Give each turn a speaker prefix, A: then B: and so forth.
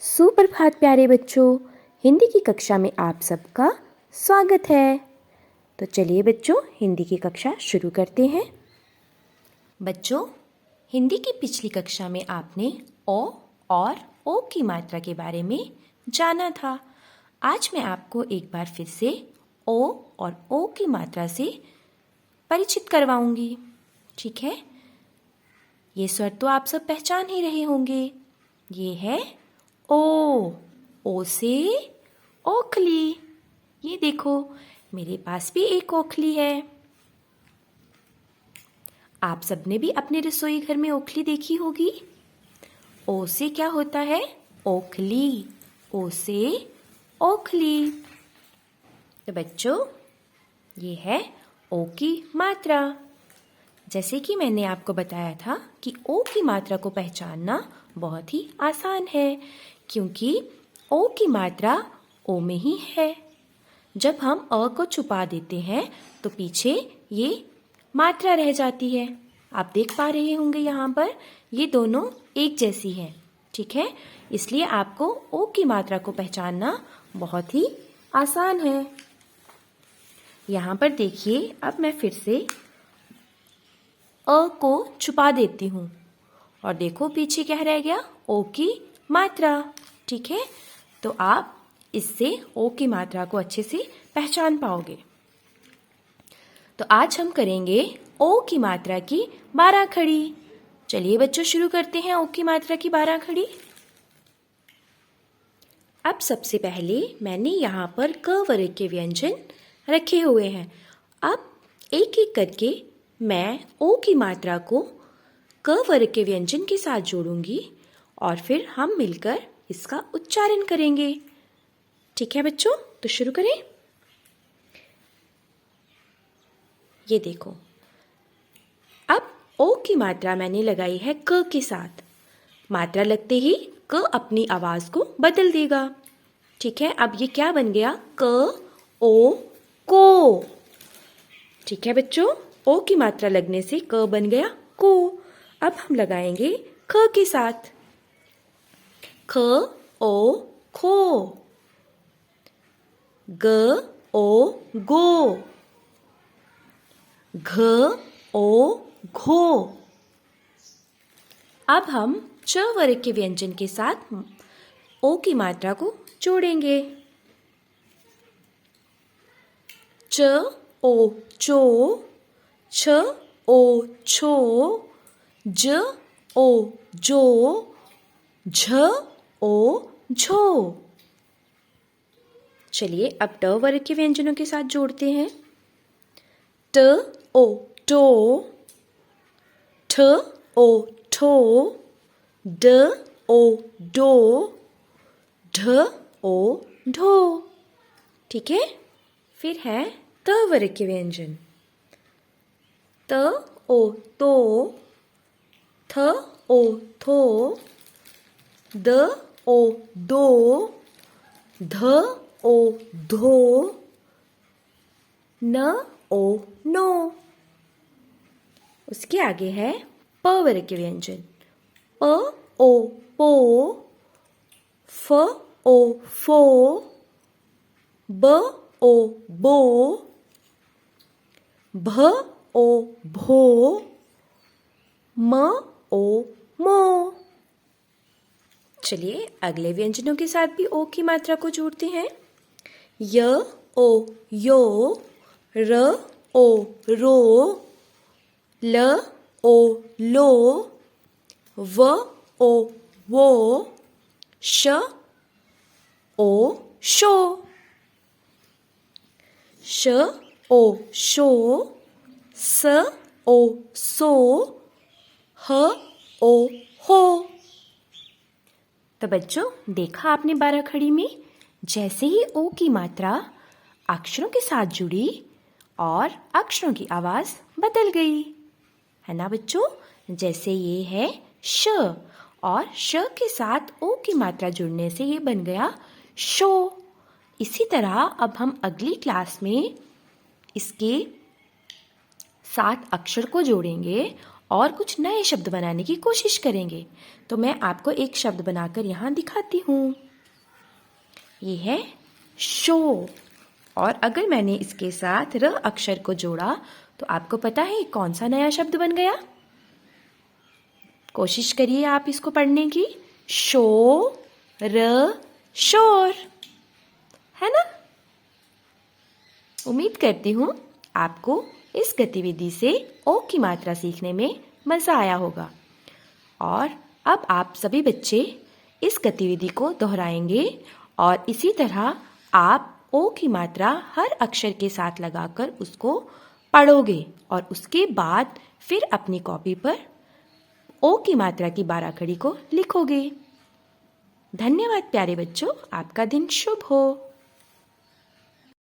A: सुप्रभात प्यारे बच्चों, हिंदी की कक्षा में आप सबका स्वागत है। तो चलिए बच्चों, हिंदी की कक्षा शुरू करते हैं। बच्चों, हिंदी की पिछली कक्षा में आपने ओ और ओ की मात्रा के बारे में जाना था। आज मैं आपको एक बार फिर से ओ और ओ की मात्रा से परिचित करवाऊंगी। ठीक है, ये स्वर तो आप सब पहचान ही रहे होंगे। ये है ओ से ओखली। ये देखो, मेरे पास भी एक ओखली है। आप सबने भी अपने रसोई घर में ओखली देखी होगी। ओ से क्या होता है? ओखली। ओ से ओखली। तो बच्चों, ये है ओ की मात्रा। जैसे कि मैंने आपको बताया था कि ओ की मात्रा को पहचानना बहुत ही आसान है, क्योंकि ओ की मात्रा ओ में ही है। जब हम अ को छुपा देते हैं तो पीछे ये मात्रा रह जाती है। आप देख पा रहे होंगे यहाँ पर ये दोनों एक जैसी है। ठीक है, इसलिए आपको ओ की मात्रा को पहचानना बहुत ही आसान है। यहाँ पर देखिए, अब मैं फिर से अ को छुपा देती हूँ और देखो पीछे क्या रह गया? ओ की मात्रा। ठीक है, तो आप इससे ओ की मात्रा को अच्छे से पहचान पाओगे। तो आज हम करेंगे ओ की मात्रा की 12 खड़ी। चलिए बच्चों, शुरू करते हैं ओ की मात्रा की 12 खड़ी। अब सबसे पहले मैंने यहाँ पर क वर्ग के व्यंजन रखे हुए हैं। अब एक एक करके मैं ओ की मात्रा को क वर्ग के व्यंजन के साथ जोड़ूंगी और फिर हम मिलकर इसका उच्चारण करेंगे। ठीक है बच्चों, तो शुरू करें। ये देखो, अब ओ की मात्रा मैंने लगाई है क के साथ। मात्रा लगते ही क अपनी आवाज को बदल देगा। ठीक है, अब ये क्या बन गया? क ओ को। ठीक है बच्चों, ओ की मात्रा लगने से क बन गया को। अब हम लगाएंगे ख के साथ। ख ओ खो। ग ओ गो। घ ओ घो। अब हम च वर्ग के व्यंजन के साथ ओ की मात्रा को जोड़ेंगे। च ओ चो। छ ओ छो। ज ओ जो। झ ओ झो। चलिए अब ट वर्ग के व्यंजनों के साथ जोड़ते हैं। ट ओ टो। ठ ओ ठो। ड ओ डो। ढ ओ ढो। ठीक है, फिर है त वर्ग के व्यंजन। त ओ तो। थ ओ थो। द ओ दो। ध ओ धो। न ओ नो। उसके आगे है प वर्ग के व्यंजन। प ओ पो। फ ओ फो। ब ओ बो। भ ओ भो। म ओ मो। चलिए अगले व्यंजनों के साथ भी ओ की मात्रा को जोड़ते हैं। य ओ यो। र ओ रो। ल ओ लो। व ओ वो। श ओ शो। श ओ शो। स ओ सो। ह ओ हो। तो बच्चों, देखा आपने 12 खड़ी में जैसे ही ओ की मात्रा अक्षरों के साथ जुड़ी और अक्षरों की आवाज बदल गई, है ना बच्चों? जैसे ये है श और श के साथ ओ की मात्रा जुड़ने से ये बन गया शो। इसी तरह अब हम अगली क्लास में इसके 7 अक्षर को जोड़ेंगे और कुछ नए शब्द बनाने की कोशिश करेंगे। तो मैं आपको एक शब्द बनाकर यहाँ दिखाती हूँ। ये है शो, और अगर मैंने इसके साथ र अक्षर को जोड़ा तो आपको पता है कौन सा नया शब्द बन गया? कोशिश करिए आप इसको पढ़ने की। शो र शोर, है ना? उम्मीद करती हूँ आपको इस गतिविधि से ओ की मात्रा सीखने में मज़ा आया होगा। और अब आप सभी बच्चे इस गतिविधि को दोहराएंगे और इसी तरह आप ओ की मात्रा हर अक्षर के साथ लगाकर उसको पढ़ोगे और उसके बाद फिर अपनी कॉपी पर ओ की मात्रा की बाराखड़ी को लिखोगे। धन्यवाद प्यारे बच्चों, आपका दिन शुभ हो।